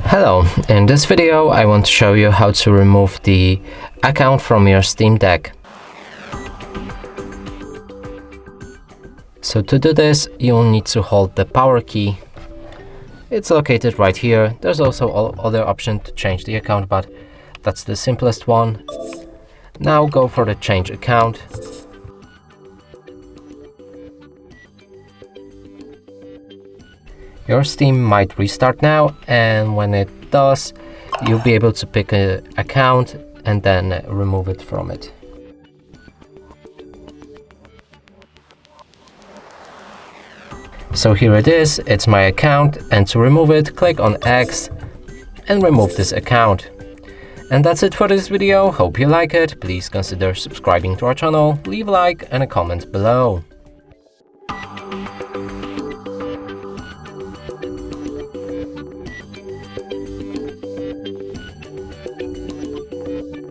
Hello, in this video I want to show you how to remove the account from your Steam Deck. So to do this, you'll need to hold the power key. It's located right here. There's also other options to change the account, but that's the simplest one. Now go for the change account. Your Steam might restart now, and when it does, you'll be able to pick an account and then remove it from it. So here it is, it's my account, and to remove it, click on X and remove this account. And that's it for this video. Hope you like it. Please consider subscribing to our channel, leave a like and a comment below.